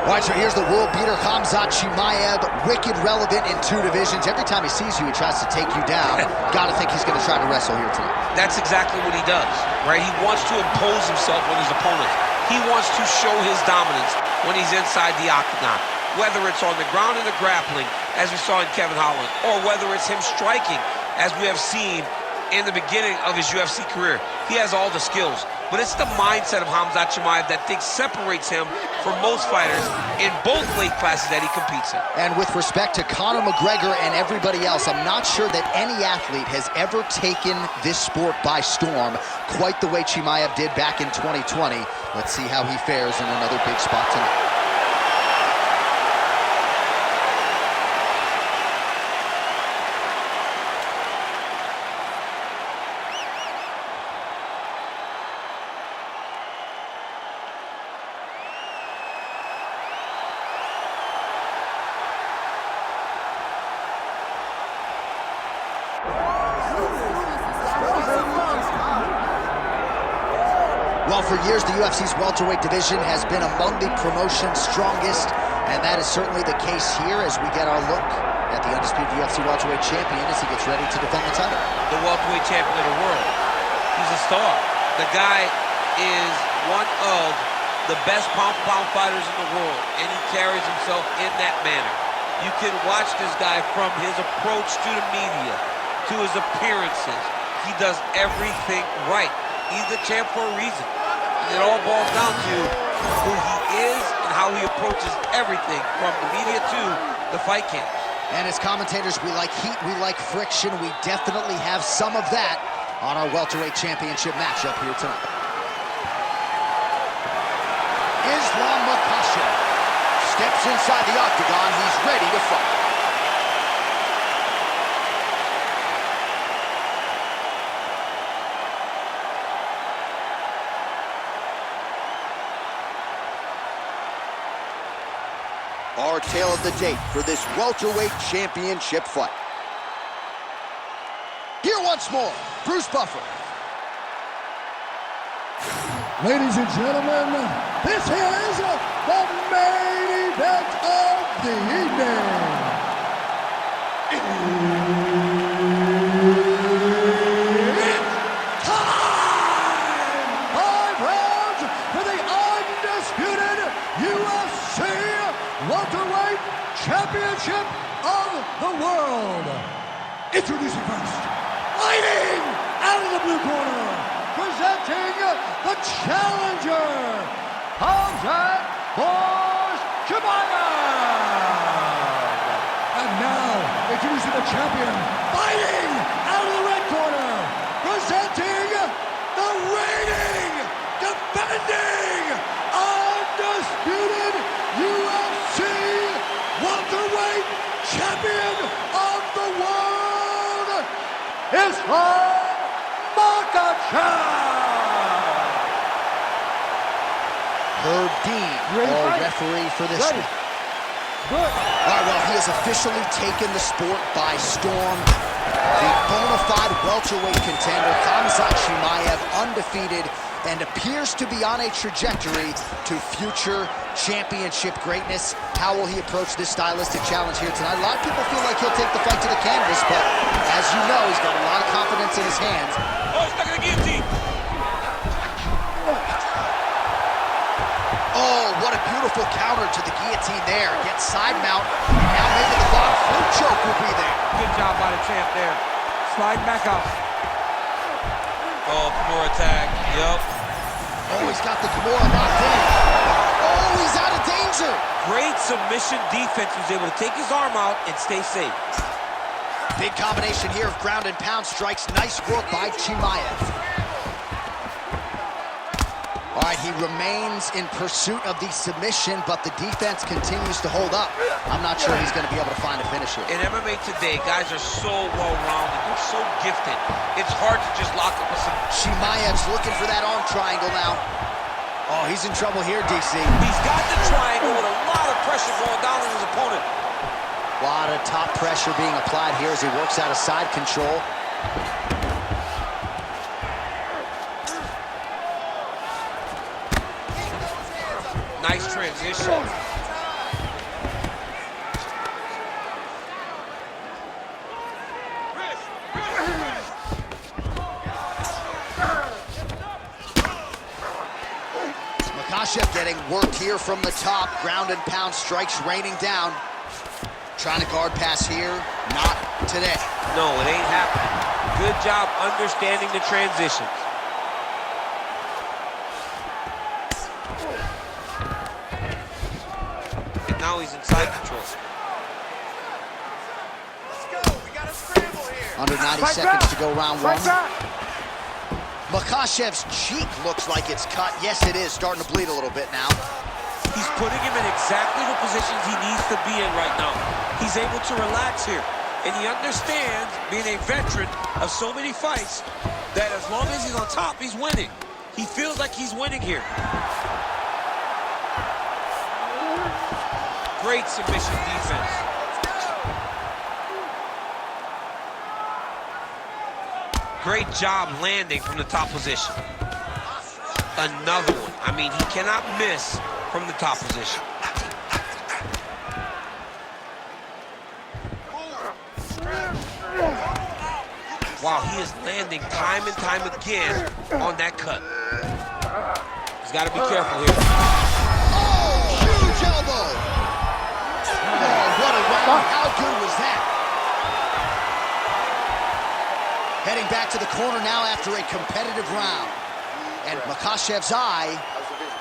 All right, so here's the world beater, Khamzat Chimaev, wicked relevant in 2 divisions. Every time he sees you, he tries to take you down. Gotta think he's gonna try to wrestle here tonight. That's exactly what he does, right? He wants to impose himself on his opponents. He wants to show his dominance when he's inside the octagon, whether it's on the ground in the grappling, as we saw in Kevin Holland, or whether it's him striking, as we have seen in the beginning of his UFC career. He has all the skills, but it's the mindset of Khamzat Chimaev that separates him from most fighters in both weight classes that he competes in. And with respect to Conor McGregor and everybody else, I'm not sure that any athlete has ever taken this sport by storm quite the way Chimaev did back in 2020. Let's see how he fares in another big spot tonight. Well, for years, the UFC's welterweight division has been among the promotion's strongest, and that is certainly the case here as we get our look at the undisputed UFC welterweight champion as he gets ready to defend the title. The welterweight champion of the world. He's a star. The guy is one of the best pound-for-pound fighters in the world, and he carries himself in that manner. You can watch this guy from his approach to the media, to his appearances. He does everything right. He's the champ for a reason. And it all boils down to who he is and how he approaches everything from the media to the fight camps. And as commentators, we like heat, we like friction. We definitely have some of that on our welterweight championship matchup here tonight. Makhachev steps inside the octagon. He's ready to fight. Our tale of the tape for this welterweight championship fight. Here once more, Bruce Buffer. Ladies and gentlemen, this is the main event of the evening. It's time! 5 rounds for the undisputed UFC Welterweight Championship of the World. Introducing first, fighting out of the blue corner, presenting the challenger, Khamzat Chimaev. And now, introducing the champion, fighting out of the red corner, presenting the reigning, defending, undisputed UFC welterweight champion of the world, is Makhachev. Herb Dean, our referee for this one. Good. All right, well, he has officially taken the sport by storm. The bona fide welterweight contender, Khamzat Chimaev, undefeated, and appears to be on a trajectory to future championship greatness. How will he approach this stylistic challenge here tonight? A lot of people feel like he'll take the fight to the canvas, but as you know, he's got a lot of confidence in his hands. Oh, he's stuck in the guillotine. Oh, what a beautiful counter to the guillotine there. Gets side mount. Now maybe the bottom flip choke will be there. Good job by the champ there. Sliding back up. Oh, Kimura tag. Yup. Oh, he's got the Kimura locked in. Oh, he's out of danger. Great submission defense. He was able to take his arm out and stay safe. Big combination here of ground and pound strikes. Nice work by Chimaev. All right, he remains in pursuit of the submission, but the defense continues to hold up. I'm not sure he's going to be able to find a finish here. In MMA today, guys are so well-rounded. They're so gifted. It's hard to just lock up with some... Chimaev's looking for that arm triangle now. Oh, he's in trouble here, DC. He's got the triangle with a lot of pressure going down on his opponent. A lot of top pressure being applied here as he works out of side control. Nice transition. getting worked here from the top. Ground and pound strikes raining down. Trying to guard pass here. Not today. No, it ain't happening. Good job understanding the transitions. And now he's inside control. Let's go. We got a scramble here. Under 90 seconds to go round one. Makhachev's cheek looks like it's cut. Yes, it is. Starting to bleed a little bit now. He's putting him in exactly the positions he needs to be in right now. He's able to relax here. And he understands, being a veteran of so many fights, that as long as he's on top, he's winning. He feels like he's winning here. Great submission defense. Great job landing from the top position. Another one. I mean, he cannot miss from the top position. Wow, he is landing time and time again on that cut. He's got to be careful here. Oh, huge elbow. Oh, what a round. How good was that? Heading back to the corner now after a competitive round. And Makhachev's eye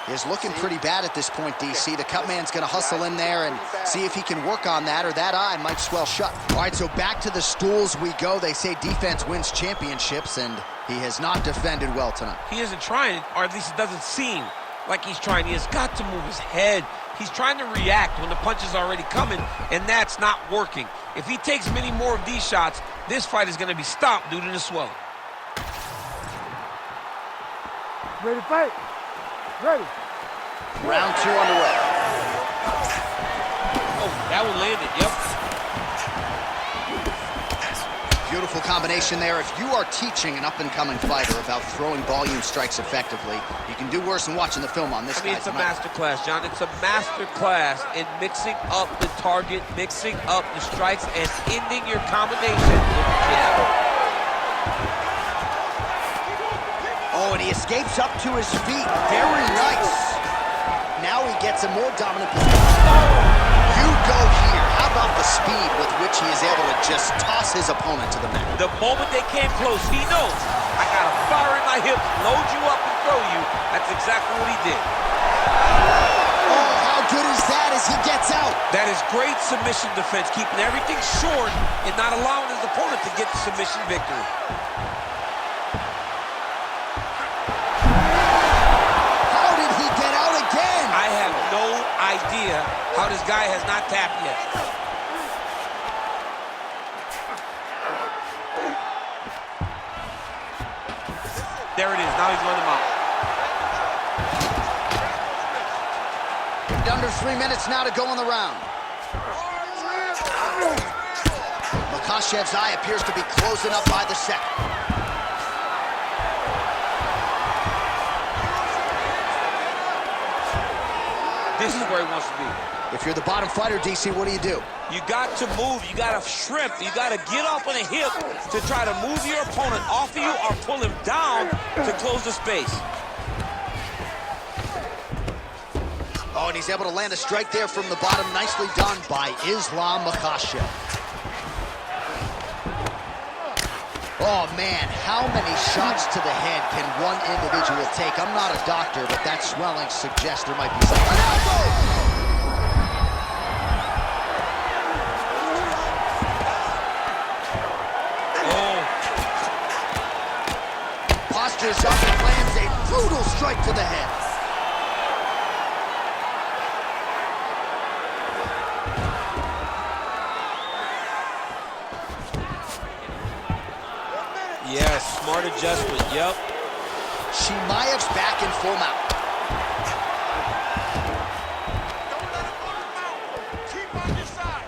is looking pretty bad at this point, DC. The cut man's going to hustle in there and see if he can work on that, or that eye might swell shut. All right, so back to the stools we go. They say defense wins championships, and he has not defended well tonight. He isn't trying, or at least it doesn't seem like he's trying. He has got to move his head. He's trying to react when the punch is already coming, and that's not working. If he takes many more of these shots, this fight is going to be stopped due to the swelling. Ready to fight? Ready. Round two underway. Oh, that one landed, yep. Beautiful combination there. If you are teaching an up-and-coming fighter about throwing volume strikes effectively, you can do worse than watching the film on this guy. It's a master class, John. It's a master class in mixing up the target, mixing up the strikes, and ending your combination with the jab. Oh, and he escapes up to his feet. Very nice. Now he gets a more dominant position. You go here. How about the speed with which he is able to just toss his opponent to the mat? The moment they came close, he knows, I got a fire in my hips, load you up and throw you. That's exactly what he did. Oh, how good is that as he gets out? That is great submission defense, keeping everything short and not allowing his opponent to get the submission victory. Idea how this guy has not tapped yet. There it is. Now he's running him out. Under 3 minutes now to go in the round. Makhachev's eye appears to be closing up by the second. This is where he wants to be. If you're the bottom fighter, DC, what do? You got to move. You got to shrimp. You got to get off on a hip to try to move your opponent off of you or pull him down to close the space. Oh, and he's able to land a strike there from the bottom. Nicely done by Islam Makhachev. Oh, man, how many shots to the head can one individual take? I'm not a doctor, but that swelling suggests there might be something. An elbow! Oh. Postures up and lands a brutal strike to the head. Yeah, smart adjustment, yep. Chimaev's back in full mount. Don't let him put him out. Keep on your side.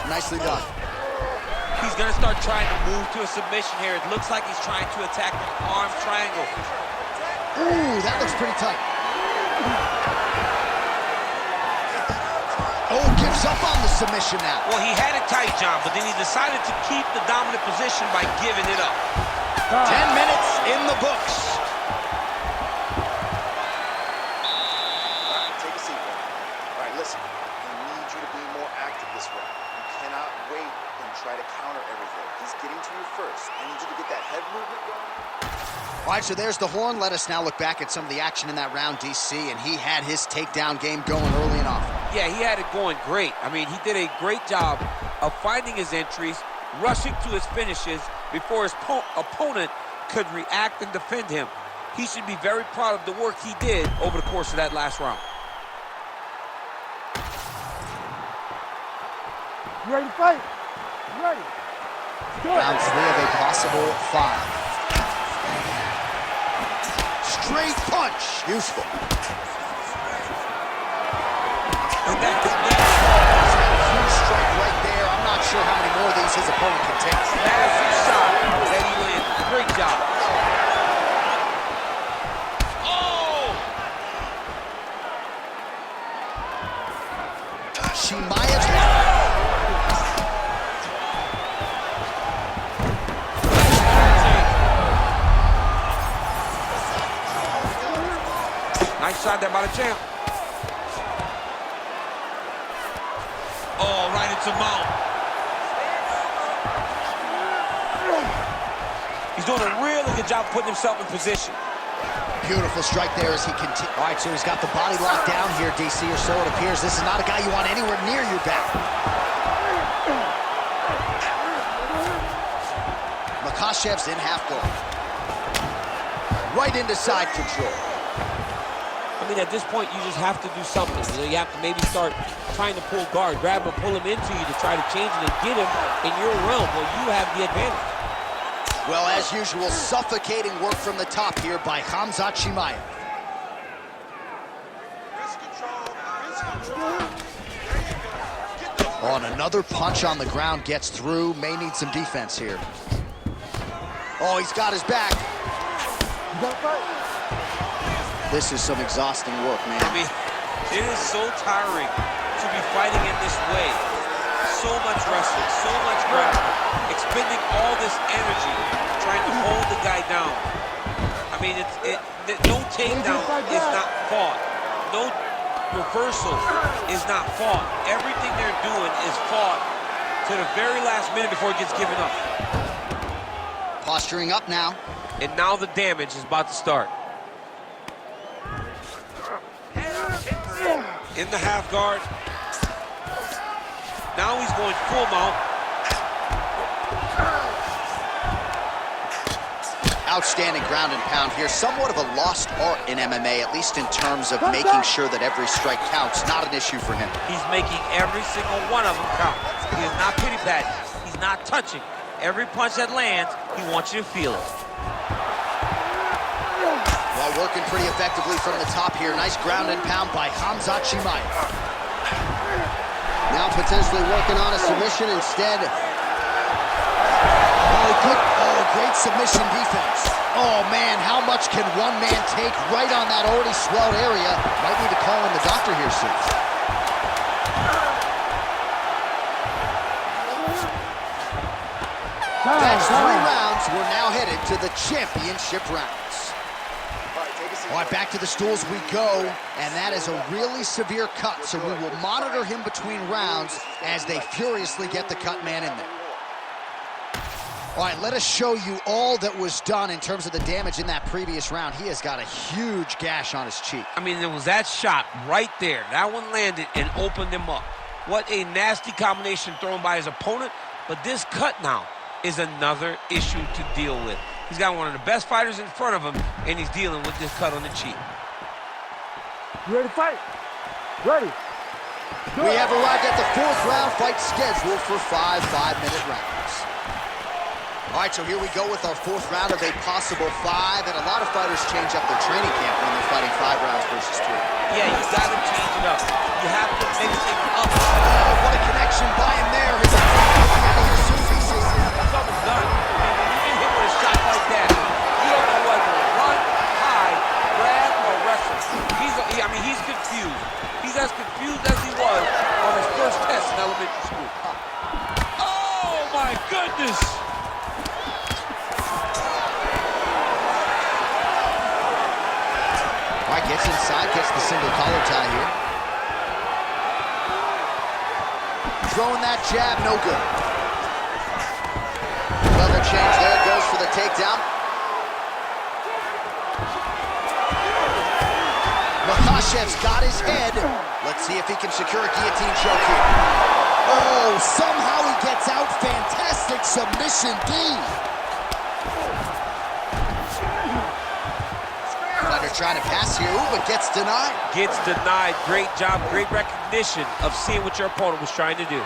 Nicely done. He's going to start trying to move to a submission here. It looks like he's trying to attack an arm triangle. Ooh, that looks pretty tight. Oh, gives up on the submission now. Well, he had it tight, John, but then he decided to keep the dominant position by giving it up. 10 minutes in the books. All right, take a seat, man. All right, listen. I need you to be more active this round. You cannot wait and try to counter everything. He's getting to you first. I need you to get that head movement going. All right, so there's the horn. Let us now look back at some of the action in that round, DC, and he had his takedown game going early and often. Yeah, he had it going great. I mean, he did a great job of finding his entries, rushing to his finishes before his opponent could react and defend him. He should be very proud of the work he did over the course of that last round. You ready to fight? You ready? Round 3 of a possible 5. Straight punch. Useful. And that's Huge strike right there. I'm not sure how many more of these his opponent can take. massive shot that he landed. Great job. Oh! Chimaev's Nice shot there by the champ. Oh, right into mount. He's doing a really good job of putting himself in position. beautiful strike there as he continues. All right, so he's got the body locked down here, DC, or so it appears. This is not a guy you want anywhere near your back. Makhachev's in half guard. Right into side control. I mean, at this point, you just have to do something. You know, you have to maybe start trying to pull guard, grab him, pull him into you to try to change it and get him in your realm where you have the advantage. Well, as usual, suffocating work from the top here by Khamzat Chimaev. Wrist control, wrist control. There you go. Get the Oh, and another punch on the ground gets through. May need some defense here. Oh, he's got his back. You got to fight? This is some exhausting work, man. I mean, it is so tiring to be fighting in this way. So much wrestling, so much grappling, expending all this energy trying to hold the guy down. I mean, no takedown is not fought. No reversal is not fought. Everything they're doing is fought to the very last minute before it gets given up. Posturing up now. And now the damage is about to start. In the half guard. Now he's going full mount. Outstanding ground and pound here. Somewhat of a lost art in MMA, at least in terms of making sure that every strike counts. Not an issue for him. He's making every single one of them count. He is not pity-patting. He's not touching. Every punch that lands, he wants you to feel it. Well, working pretty effectively from the top here. Nice ground and pound by Khamzat Chimaev. Now potentially working on a submission instead. Oh, great submission defense. Oh, man, how much can one man take right on that already swelled area? Might need to call in the doctor here soon. That's 3 rounds. We're now headed to the championship rounds. All right, take a seat. All right, back to the stools we go, and that is a really severe cut, so we will monitor him between rounds as they furiously get the cut man in there. All right, let us show you all that was done in terms of the damage in that previous round. He has got a huge gash on his cheek. I mean, there was that shot right there. That one landed and opened him up. What a nasty combination thrown by his opponent, but this cut now is another issue to deal with. He's got one of the best fighters in front of him, and he's dealing with this cut on the cheek. You ready to fight? Ready. We have arrived at the 4th round fight scheduled for 5 5-minute rounds. All right, so here we go with our 4th round of a possible 5, and a lot of fighters change up their training camp when they're fighting 5 rounds versus 3. Yeah, you got to change it up. You have to mix it up. Oh, what a connection by him there. His opponent coming out of here soon, he says. Something's done. I mean, when you get hit with a shot like that, you don't know whether to run, hide, grab, or wrestle. He's confused. He's as confused as he was on his first test in elementary school. Oh, my goodness. Gets inside, gets the single collar tie here. Throwing that jab, no good. Level change there, goes for the takedown. Makhachev's got his head. Let's see if he can secure a guillotine choke here. Oh, somehow he gets out. Fantastic submission D. Fighter trying to pass here, but gets denied. Gets denied. Great job, great recognition of seeing what your opponent was trying to do.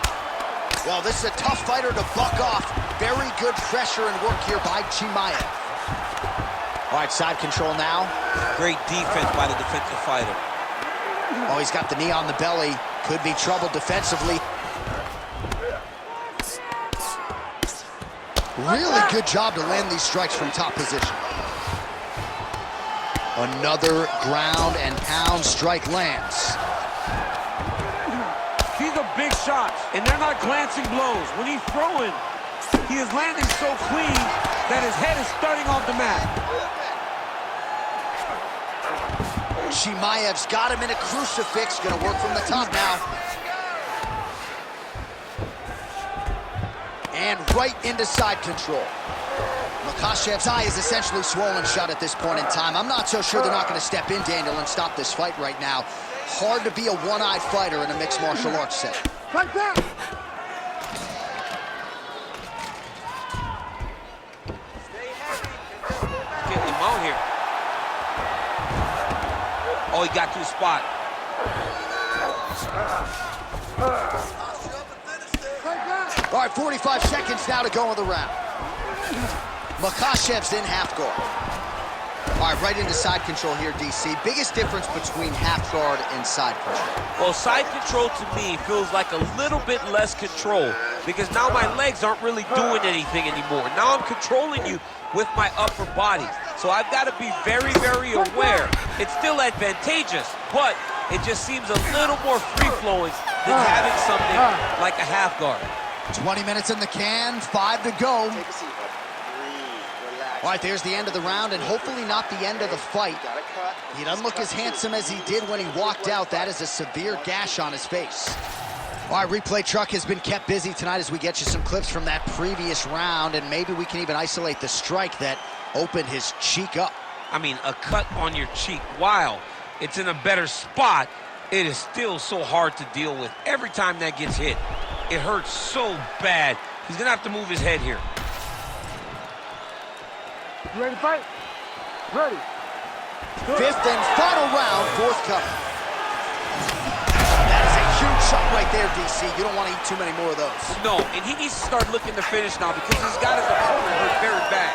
Well, this is a tough fighter to buck off. Very good pressure and work here by Chimaev. All right, side control now. Great defense by the defensive fighter. Oh, he's got the knee on the belly. Could be trouble defensively. Really good job to land these strikes from top position. Another ground and pound strike lands. These are big shots, and they're not glancing blows. When he's throwing, he is landing so clean that his head is starting off the mat. Chimaev's got him in a crucifix. Gonna work from the top now. And right into side control. Makhachev's eye is essentially swollen shut at this point in time. I'm not so sure they're not going to step in, Daniel, and stop this fight right now. Hard to be a one-eyed fighter in a mixed martial arts setting. Like that. Getting him out here. Oh, he got to the spot. All right, 45 seconds now to go in the round. Makhachev's in half guard. All right, right into side control here, DC. Biggest difference between half guard and side control? Well, side control to me feels like a little bit less control because now my legs aren't really doing anything anymore. Now I'm controlling you with my upper body. So I've got to be very, very aware. It's still advantageous, but it just seems a little more free-flowing than having something like a half guard. 20 minutes in the can, 5 to go. Take a seat, buddy. Breathe, relax. All right, there's the end of the round, and hopefully not the end of the fight. Got a cut. He doesn't look as handsome as he did when he walked out. That is a severe gash on his face. All right, replay truck has been kept busy tonight as we get you some clips from that previous round, and maybe we can even isolate the strike that opened his cheek up. I mean, a cut on your cheek, while it's in a better spot, it is still so hard to deal with. Every time that gets hit, it hurts so bad. He's gonna have to move his head here. You ready to fight? Ready. Fifth and final round, fourth coming. That is a huge shot right there, DC. You don't want to eat too many more of those. No, and he needs to start looking to finish now because he's got his opponent hurt very bad.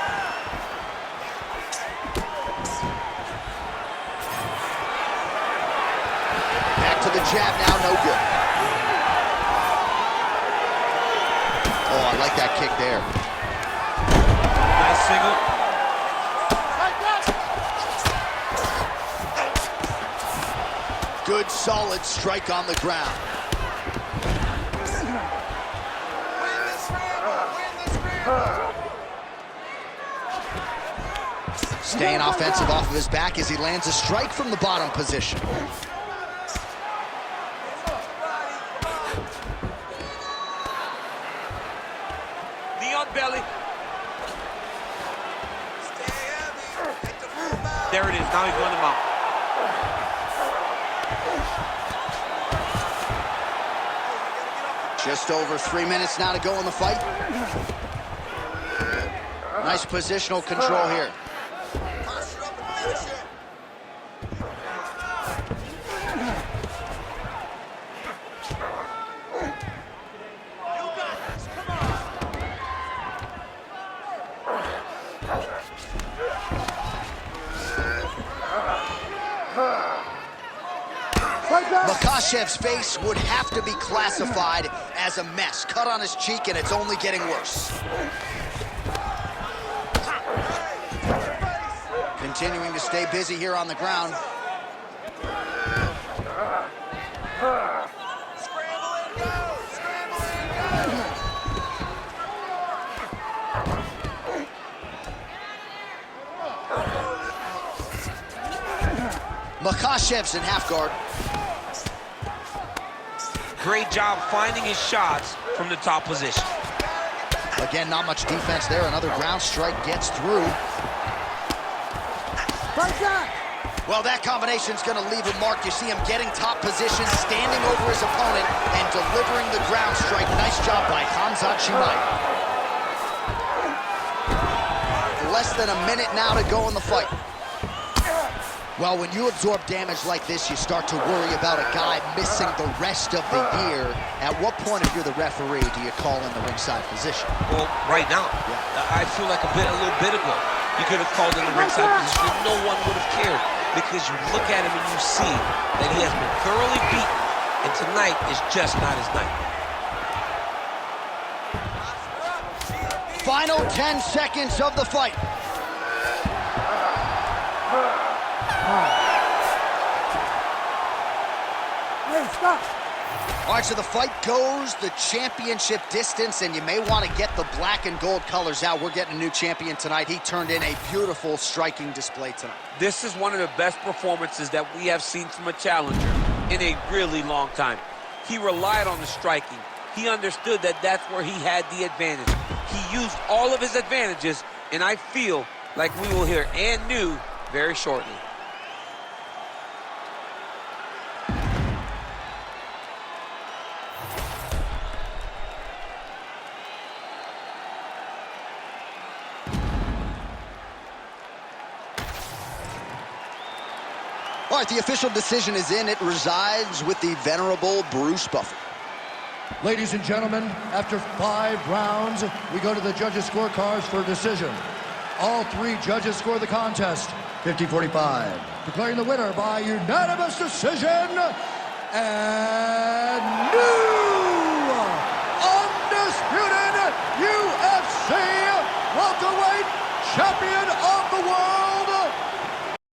Back to the jab now, no good. Oh, I like that kick there. Nice single. Good, solid strike on the ground. Staying offensive off of his back as he lands a strike from the bottom position. Knee on belly. There it is. Now he's going to mount. Just over 3 minutes now to go in the fight. Nice positional control here. Makhachev's face would have to be classified as a mess. Cut on his cheek, and it's only getting worse. Continuing to stay busy here on the ground. Makhachev's in half guard. Great job finding his shots from the top position. Again, not much defense there. Another ground strike gets through. Well, that combination's going to leave a mark. You see him getting top position, standing over his opponent, and delivering the ground strike. Nice job by Khamzat Chimaev. Less than a minute now to go in the fight. Well, when you absorb damage like this, you start to worry about a guy missing the rest of the year. At what point, if you're the referee, do you call in the ringside position? Well, right now, I feel like a little bit ago, you could have called in the ringside position and no one would have cared, because you look at him and you see that he has been thoroughly beaten, and tonight is just not his night. Final 10 seconds of the fight. All right, so the fight goes the championship distance, and you may want to get the black and gold colors out. We're getting a new champion tonight. He turned in a beautiful striking display tonight. This is one of the best performances that we have seen from a challenger in a really long time. He relied on the striking. He understood that that's where he had the advantage. He used all of his advantages, and I feel like we will hear and new very shortly. All right, the official decision is in. It resides with the venerable Bruce Buffer. Ladies and gentlemen, after 5 rounds, we go to the judges' scorecards for a decision. All 3 judges score the contest 50-45. Declaring the winner by unanimous decision, and new undisputed UFC welterweight champion